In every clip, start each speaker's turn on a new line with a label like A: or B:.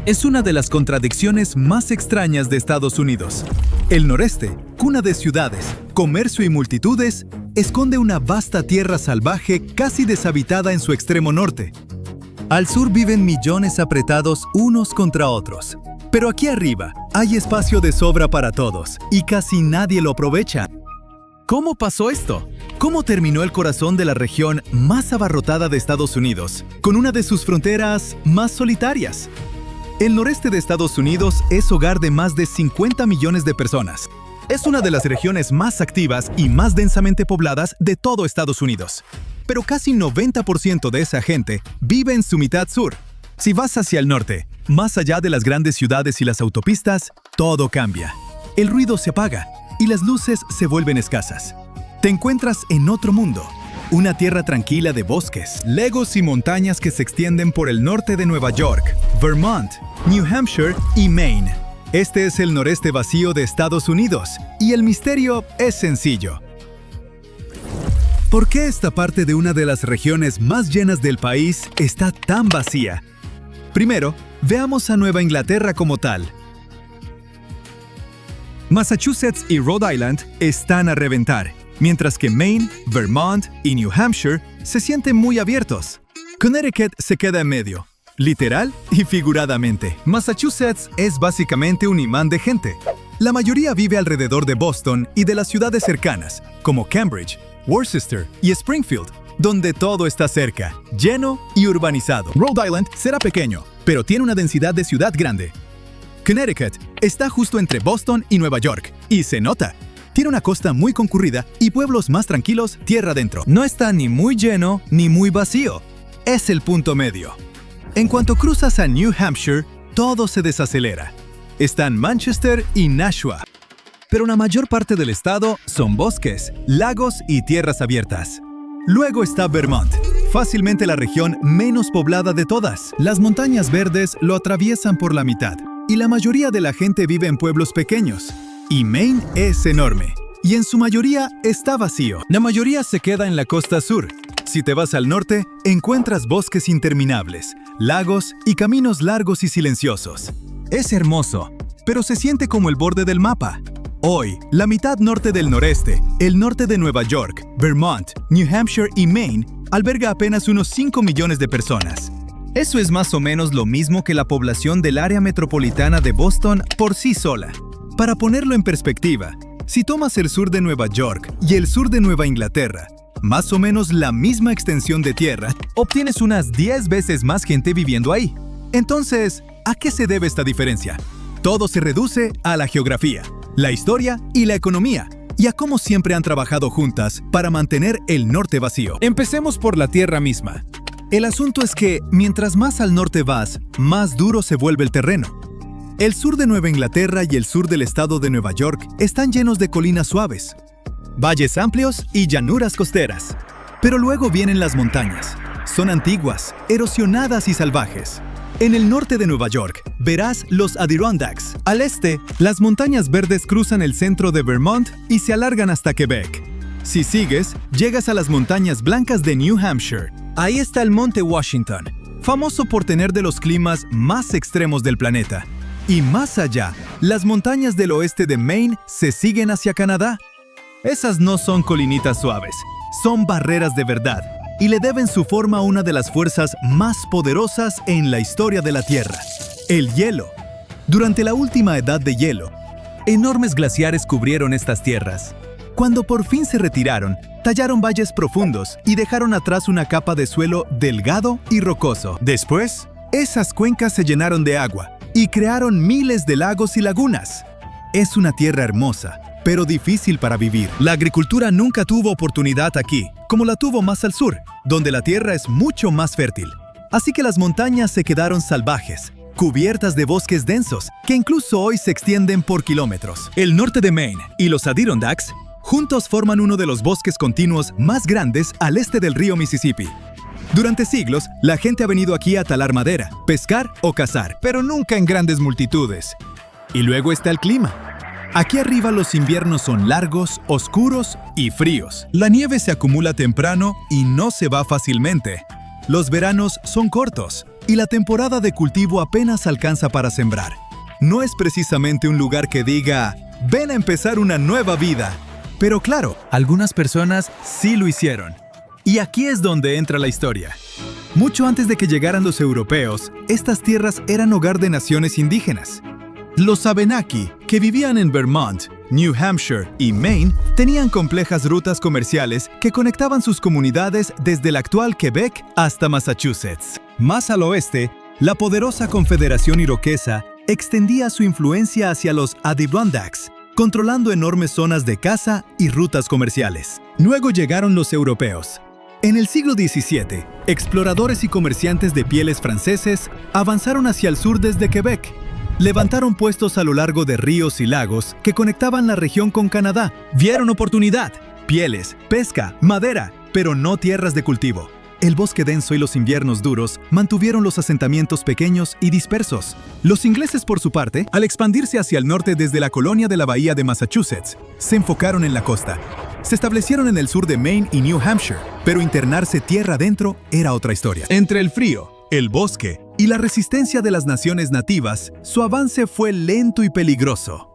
A: Es una de las contradicciones más extrañas de Estados Unidos. El noreste, cuna de ciudades, comercio y multitudes, esconde una vasta tierra salvaje casi deshabitada en su extremo norte. Al sur viven millones apretados unos contra otros. Pero aquí arriba hay espacio de sobra para todos y casi nadie lo aprovecha. ¿Cómo pasó esto? ¿Cómo terminó el corazón de la región más abarrotada de Estados Unidos, con una de sus fronteras más solitarias? El noreste de Estados Unidos es hogar de más de 50 millones de personas. Es una de las regiones más activas y más densamente pobladas de todo Estados Unidos. Pero casi 90% de esa gente vive en su mitad sur. Si vas hacia el norte, más allá de las grandes ciudades y las autopistas, todo cambia. El ruido se apaga y las luces se vuelven escasas. Te encuentras en otro mundo. Una tierra tranquila de bosques, lagos y montañas que se extienden por el norte de Nueva York, Vermont, New Hampshire y Maine. Este es el noreste vacío de Estados Unidos, y el misterio es sencillo. ¿Por qué esta parte de una de las regiones más llenas del país está tan vacía? Primero, veamos a Nueva Inglaterra como tal. Massachusetts y Rhode Island están a reventar, mientras que Maine, Vermont y New Hampshire se sienten muy abiertos. Connecticut se queda en medio, literal y figuradamente. Massachusetts es básicamente un imán de gente. La mayoría vive alrededor de Boston y de las ciudades cercanas, como Cambridge, Worcester y Springfield, donde todo está cerca, lleno y urbanizado. Rhode Island será pequeño, pero tiene una densidad de ciudad grande. Connecticut está justo entre Boston y Nueva York, y se nota. Tiene una costa muy concurrida y pueblos más tranquilos tierra adentro. No está ni muy lleno ni muy vacío. Es el punto medio. En cuanto cruzas a New Hampshire, todo se desacelera. Están Manchester y Nashua. Pero la mayor parte del estado son bosques, lagos y tierras abiertas. Luego está Vermont, fácilmente la región menos poblada de todas. Las montañas verdes lo atraviesan por la mitad, y la mayoría de la gente vive en pueblos pequeños. Y Maine es enorme, y en su mayoría está vacío. La mayoría se queda en la costa sur. Si te vas al norte, encuentras bosques interminables, lagos y caminos largos y silenciosos. Es hermoso, pero se siente como el borde del mapa. Hoy, la mitad norte del noreste, el norte de Nueva York, Vermont, New Hampshire y Maine, alberga apenas unos 5 millones de personas. Eso es más o menos lo mismo que la población del área metropolitana de Boston por sí sola. Para ponerlo en perspectiva, si tomas el sur de Nueva York y el sur de Nueva Inglaterra, más o menos la misma extensión de tierra, obtienes unas 10 veces más gente viviendo ahí. Entonces, ¿a qué se debe esta diferencia? Todo se reduce a la geografía, la historia y la economía, y a cómo siempre han trabajado juntas para mantener el norte vacío. Empecemos por la tierra misma. El asunto es que, mientras más al norte vas, más duro se vuelve el terreno. El sur de Nueva Inglaterra y el sur del estado de Nueva York están llenos de colinas suaves, valles amplios y llanuras costeras. Pero luego vienen las montañas. Son antiguas, erosionadas y salvajes. En el norte de Nueva York verás los Adirondacks. Al este, las montañas verdes cruzan el centro de Vermont y se alargan hasta Quebec. Si sigues, llegas a las montañas blancas de New Hampshire. Ahí está el Monte Washington, famoso por tener de los climas más extremos del planeta. Y más allá, las montañas del oeste de Maine se siguen hacia Canadá. Esas no son colinitas suaves, son barreras de verdad, y le deben su forma a una de las fuerzas más poderosas en la historia de la Tierra: el hielo. Durante la última edad de hielo, enormes glaciares cubrieron estas tierras. Cuando por fin se retiraron, tallaron valles profundos y dejaron atrás una capa de suelo delgado y rocoso. Después, esas cuencas se llenaron de agua y crearon miles de lagos y lagunas. Es una tierra hermosa, pero difícil para vivir. La agricultura nunca tuvo oportunidad aquí, como la tuvo más al sur, donde la tierra es mucho más fértil. Así que las montañas se quedaron salvajes, cubiertas de bosques densos, que incluso hoy se extienden por kilómetros. El norte de Maine y los Adirondacks juntos forman uno de los bosques continuos más grandes al este del río Mississippi. Durante siglos, la gente ha venido aquí a talar madera, pescar o cazar, pero nunca en grandes multitudes. Y luego está el clima. Aquí arriba los inviernos son largos, oscuros y fríos. La nieve se acumula temprano y no se va fácilmente. los veranos son cortos y la temporada de cultivo apenas alcanza para sembrar. No es precisamente un lugar que diga, ven a empezar una nueva vida. Pero claro, algunas personas sí lo hicieron. Y aquí es donde entra la historia. Mucho antes de que llegaran los europeos, estas tierras eran hogar de naciones indígenas. Los Abenaki, que vivían en Vermont, New Hampshire y Maine, tenían complejas rutas comerciales que conectaban sus comunidades desde el actual Quebec hasta Massachusetts. Más al oeste, la poderosa Confederación Iroquesa extendía su influencia hacia los Adirondacks, controlando enormes zonas de caza y rutas comerciales. Luego llegaron los europeos. En el siglo XVII, exploradores y comerciantes de pieles franceses avanzaron hacia el sur desde Quebec. Levantaron puestos a lo largo de ríos y lagos que conectaban la región con Canadá. Vieron oportunidad, pieles, pesca, madera, pero no tierras de cultivo. El bosque denso y los inviernos duros mantuvieron los asentamientos pequeños y dispersos. Los ingleses, por su parte, al expandirse hacia el norte desde la colonia de la bahía de Massachusetts, se enfocaron en la costa. Se establecieron en el sur de Maine y New Hampshire, pero internarse tierra adentro era otra historia. Entre el frío, el bosque y la resistencia de las naciones nativas, su avance fue lento y peligroso.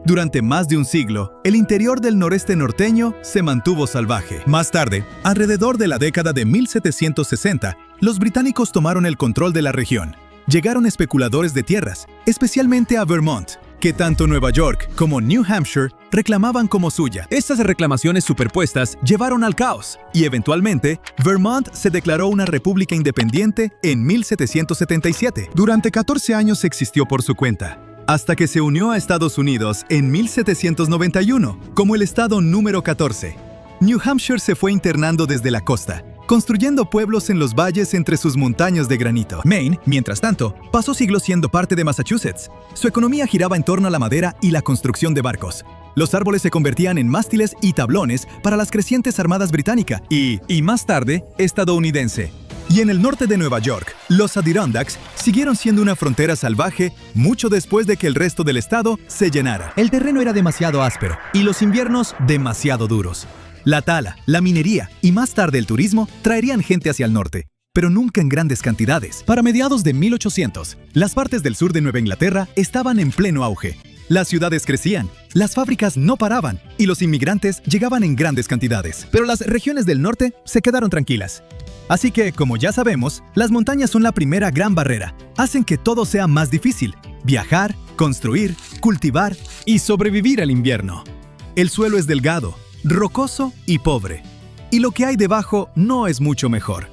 A: Durante más de un siglo, el interior del noreste norteño se mantuvo salvaje. Más tarde, alrededor de la década de 1760, los británicos tomaron el control de la región. Llegaron especuladores de tierras, especialmente a Vermont, que tanto Nueva York como New Hampshire reclamaban como suya. Estas reclamaciones superpuestas llevaron al caos, y eventualmente, Vermont se declaró una república independiente en 1777. Durante 14 años existió por su cuenta, hasta que se unió a Estados Unidos en 1791, como el estado número 14. New Hampshire se fue internando desde la costa, construyendo pueblos en los valles entre sus montañas de granito. Maine, mientras tanto, pasó siglos siendo parte de Massachusetts. Su economía giraba en torno a la madera y la construcción de barcos. Los árboles se convertían en mástiles y tablones para las crecientes armadas británica y más tarde, estadounidense. Y en el norte de Nueva York, los Adirondacks siguieron siendo una frontera salvaje mucho después de que el resto del estado se llenara. El terreno era demasiado áspero y los inviernos demasiado duros. La tala, la minería y más tarde el turismo traerían gente hacia el norte, pero nunca en grandes cantidades. Para mediados de 1800, las partes del sur de Nueva Inglaterra estaban en pleno auge. Las ciudades crecían, las fábricas no paraban y los inmigrantes llegaban en grandes cantidades. Pero las regiones del norte se quedaron tranquilas. Así que, como ya sabemos, las montañas son la primera gran barrera. Hacen que todo sea más difícil: viajar, construir, cultivar y sobrevivir al invierno. El suelo es delgado, rocoso y pobre, y lo que hay debajo no es mucho mejor.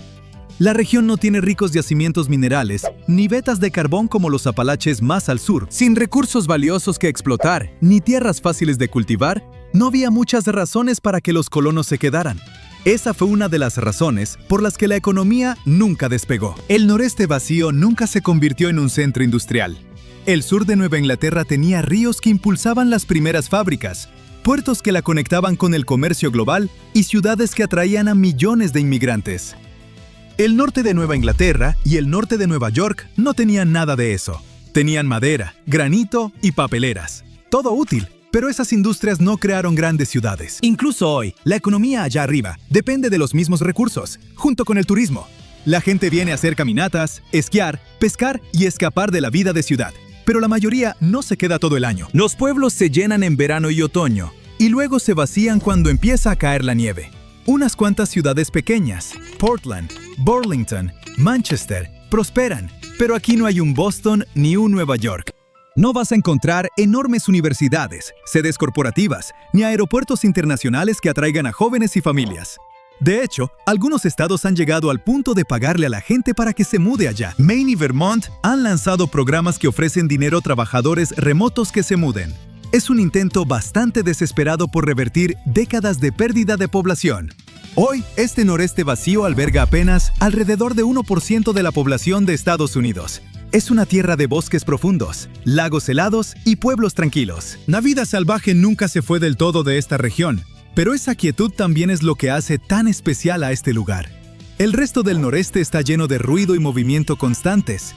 A: La región no tiene ricos yacimientos minerales, ni vetas de carbón como los Apalaches más al sur. Sin recursos valiosos que explotar, ni tierras fáciles de cultivar, no había muchas razones para que los colonos se quedaran. Esa fue una de las razones por las que la economía nunca despegó. El noreste vacío nunca se convirtió en un centro industrial. El sur de Nueva Inglaterra tenía ríos que impulsaban las primeras fábricas, puertos que la conectaban con el comercio global y ciudades que atraían a millones de inmigrantes. El norte de Nueva Inglaterra y el norte de Nueva York no tenían nada de eso. Tenían madera, granito y papeleras. Todo útil, pero esas industrias no crearon grandes ciudades. Incluso hoy, la economía allá arriba depende de los mismos recursos, junto con el turismo. La gente viene a hacer caminatas, esquiar, pescar y escapar de la vida de ciudad. Pero la mayoría no se queda todo el año. Los pueblos se llenan en verano y otoño, y luego se vacían cuando empieza a caer la nieve. Unas cuantas ciudades pequeñas, Portland, Burlington, Manchester, prosperan, pero aquí no hay un Boston ni un Nueva York. No vas a encontrar enormes universidades, sedes corporativas, ni aeropuertos internacionales que atraigan a jóvenes y familias. De hecho, algunos estados han llegado al punto de pagarle a la gente para que se mude allá. Maine y Vermont han lanzado programas que ofrecen dinero a trabajadores remotos que se muden. Es un intento bastante desesperado por revertir décadas de pérdida de población. Hoy, este noreste vacío alberga apenas alrededor de 1% de la población de Estados Unidos. Es una tierra de bosques profundos, lagos helados y pueblos tranquilos. La vida salvaje nunca se fue del todo de esta región, pero esa quietud también es lo que hace tan especial a este lugar. El resto del noreste está lleno de ruido y movimiento constantes.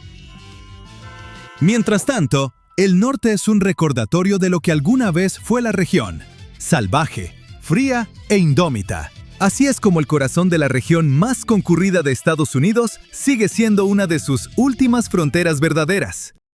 A: Mientras tanto, el norte es un recordatorio de lo que alguna vez fue la región: salvaje, fría e indómita. Así es como el corazón de la región más concurrida de Estados Unidos sigue siendo una de sus últimas fronteras verdaderas.